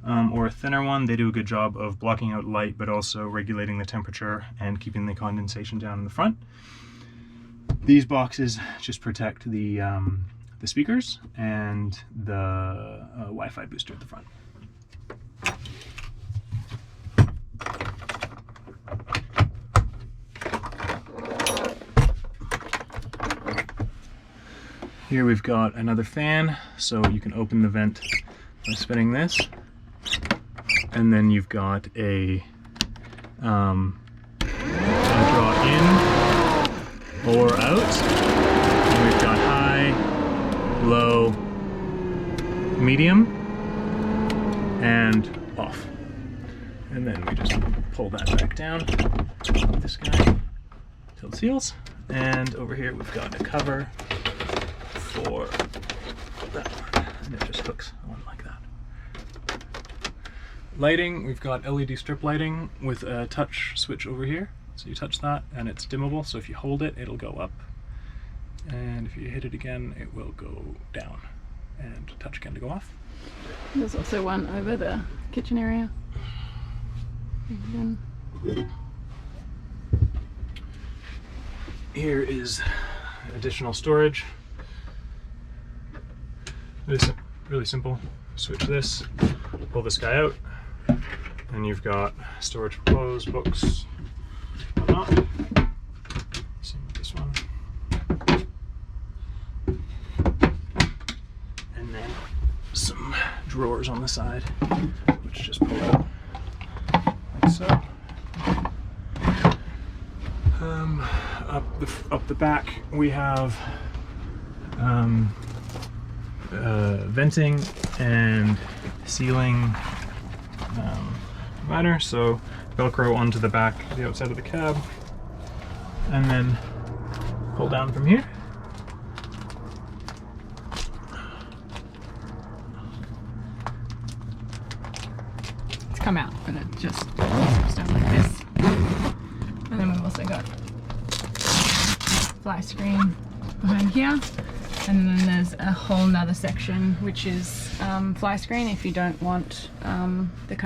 or a thinner one. They do a good job of blocking out light, but also regulating the temperature and keeping the condensation down in the front. These boxes just protect the speakers and the Wi-Fi booster at the front. Here we've got another fan, so you can open the vent by spinning this. And then you've got a draw in or out. And we've got high, low, medium, and off. And then we just pull that back down with this guy till it seals. And over here we've got a cover for that one, and it just hooks on like that. Lighting, we've got LED strip lighting with a touch switch over here. So you touch that and it's dimmable, so if you hold it, it'll go up. And if you hit it again, it will go down. And touch again to go off. There's also one over the kitchen area. Again. Here is additional storage. It's really simple. Switch this, pull this guy out, and you've got storage for clothes, books, whatnot. Same with this one. And then some drawers on the side, which just pull out like so. Up the back we have venting and ceiling divider, so Velcro onto the back, the outside of the cab, and then pull down from here. It's come out, but it just comes down like this. And then we've also got fly screen behind here. And then there's a whole nother section which is fly screen if you don't want the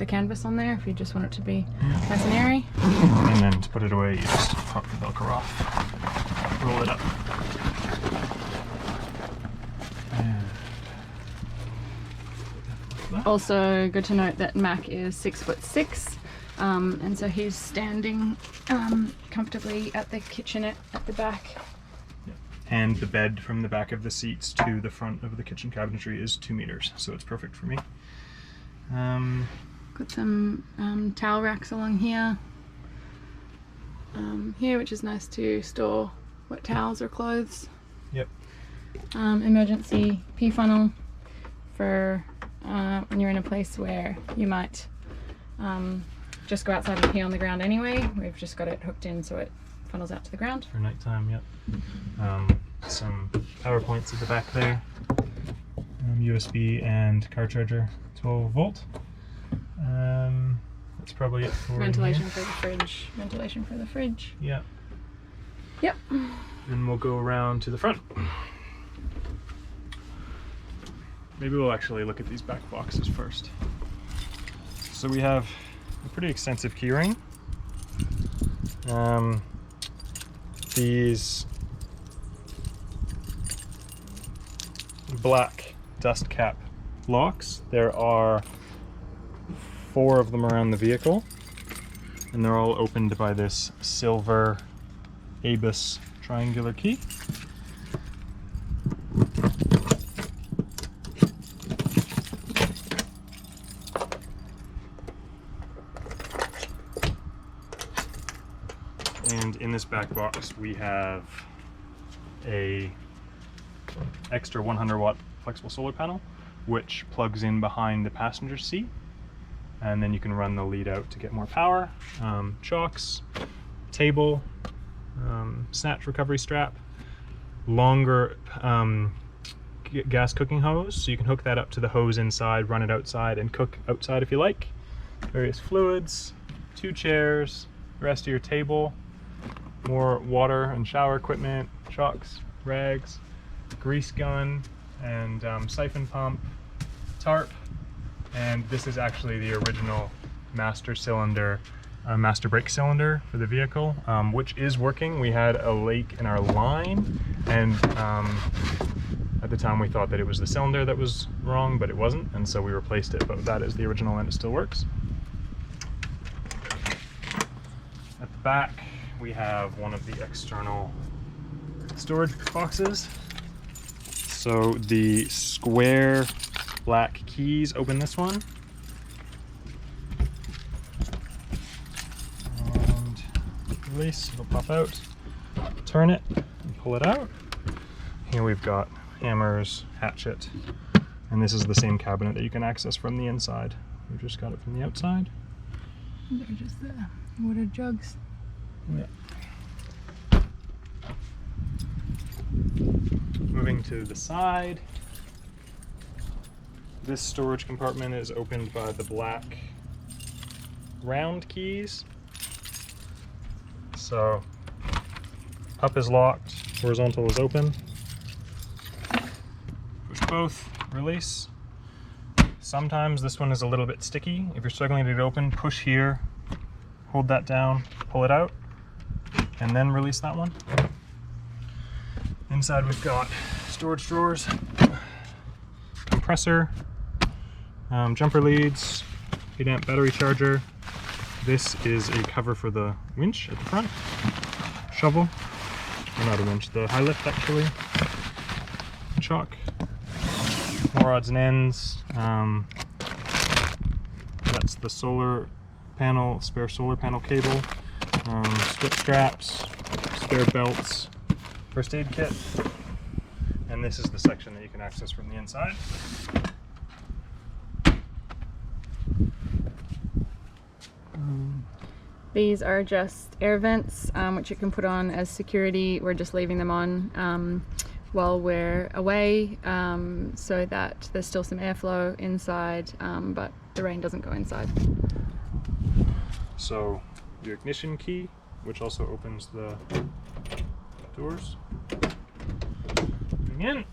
canvas on there, if you just want it to be nice and airy. And then to put it away, you just pop the Velcro off, roll it up. And also good to note that Mac is 6'6", and so he's standing comfortably at the kitchenette at the back. And the bed from the back of the seats to the front of the kitchen cabinetry is 2 meters, so it's perfect for me. Got some towel racks along here, which is nice to store wet towels or clothes. Yep. Emergency pee funnel for when you're in a place where you might just go outside and pee on the ground anyway. We've just got it hooked in so it funnels out to the ground. For nighttime, yep. Some power points at the back there. USB and car charger, 12 volt. That's probably it for ventilation for the fridge. Ventilation for the fridge. Yeah. Yep. And we'll go around to the front. Maybe we'll actually look at these back boxes first. So we have a pretty extensive keyring. These black dust cap locks, there are 4 of them around the vehicle, and they're all opened by this silver ABUS triangular key. And in this back box we have a extra 100 watt flexible solar panel which plugs in behind the passenger seat, and then you can run the lead out to get more power. Chocks, table, snatch recovery strap, longer gas cooking hose, so you can hook that up to the hose inside, run it outside and cook outside if you like. Various fluids, 2 chairs, the rest of your table, more water and shower equipment, chocks, rags, grease gun, and siphon pump, tarp, And this is actually the original master cylinder, master brake cylinder for the vehicle, which is working. We had a leak in our line, and at the time we thought that it was the cylinder that was wrong, but it wasn't, and so we replaced it. But that is the original and it still works. At the back we have one of the external storage boxes. So the square black keys open this one. And release, it'll pop out. Turn it and pull it out. Here we've got hammers, hatchet, and this is the same cabinet that you can access from the inside. We've just got it from the outside. They're just the water jugs. Yeah. Moving to the side, this storage compartment is opened by the black round keys. So up is locked, horizontal is open. Push both, release. Sometimes this one is a little bit sticky. If you're struggling to get it open, push here, hold that down, pull it out, and then release that one. Inside we've got storage drawers, compressor, jumper leads, 8 amp battery charger. This is a cover for the winch at the front, shovel, or not a winch, the high lift actually, chock, more odds and ends. That's the solar panel, spare solar panel cable, strip straps, spare belts, first aid kit, and this is the section that you can access from the inside. These are just air vents, which you can put on as security. We're just leaving them on while we're away, so that there's still some airflow inside, but the rain doesn't go inside. So your ignition key, which also opens the doors. Moving in.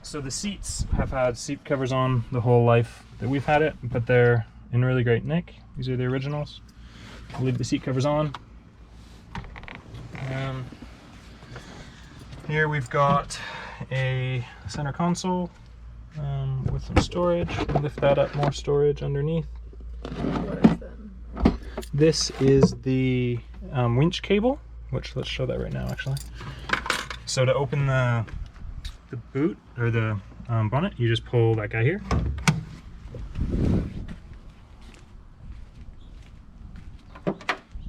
So the seats have had seat covers on the whole life that we've had it, but they're in really great nick. These are the originals. I'll leave the seat covers on. Here we've got a center console with some storage. Lift that up, more storage underneath. What is that? This is the winch cable, which let's show that right now actually. So to open the boot or the bonnet, you just pull that guy here.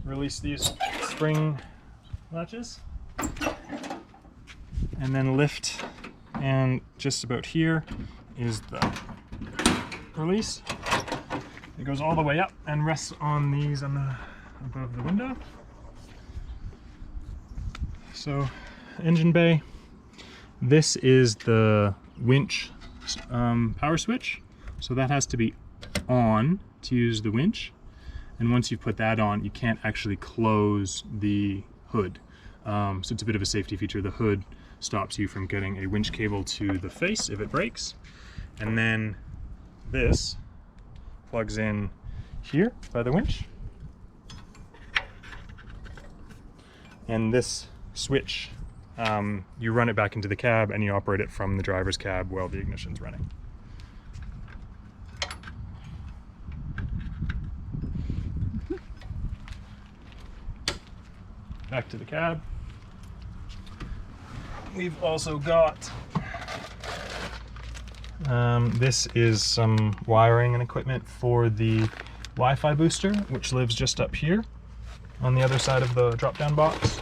Release these spring latches and then lift, and just about here is the release. It goes all the way up and rests on these on the above the window. So engine bay, this is the winch power switch, so that has to be on to use the winch. And once you've put that on, you can't actually close the hood. So it's a bit of a safety feature. The hood stops you from getting a winch cable to the face if it breaks. And then this plugs in here by the winch. And this switch, you run it back into the cab and you operate it from the driver's cab while the ignition's running. Back to the cab. We've also got, this is some wiring and equipment for the Wi-Fi booster, which lives just up here on the other side of the drop-down box.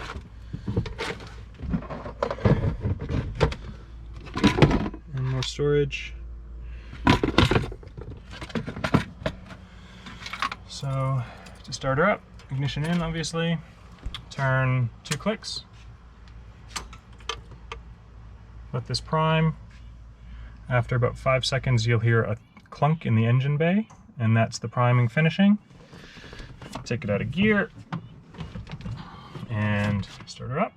And more storage. So to start her up, ignition in obviously. Turn 2 clicks. Let this prime. After about 5 seconds, you'll hear a clunk in the engine bay, and that's the priming finishing. Take it out of gear and start her up.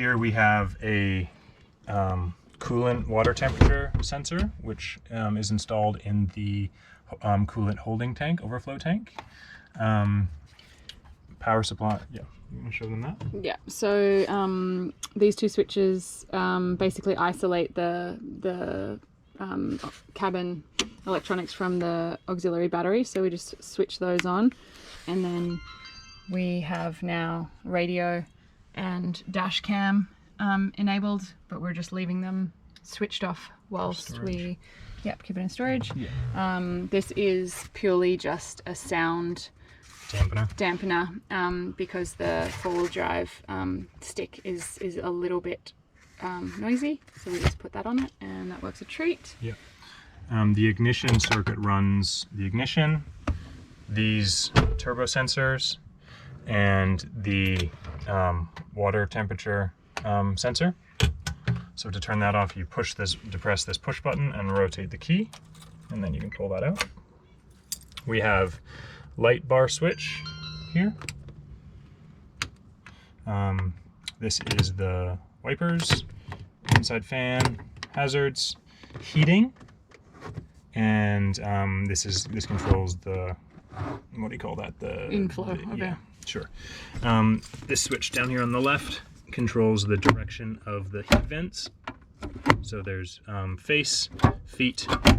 here we have a coolant water temperature sensor, which is installed in the coolant holding tank, overflow tank. Power supply, yeah, you want to show them that? Yeah, so these two switches basically isolate the cabin electronics from the auxiliary battery, so we just switch those on, and then we have now radio and dash cam enabled, but we're just leaving them switched off whilst we keep it in storage. This is purely just a sound dampener because the four-wheel drive stick is a little bit noisy, so we just put that on it and that works a treat. The ignition circuit runs the ignition, these turbo sensors, and the water temperature sensor. So to turn that off, you depress this push button and rotate the key, and then you can pull that out. We have light bar switch here. This is the wipers, inside fan, hazards, heating, and this controls the, what do you call that? The inflow. Yeah, sure. This switch down here on the left controls the direction of the heat vents. So there's face, feet,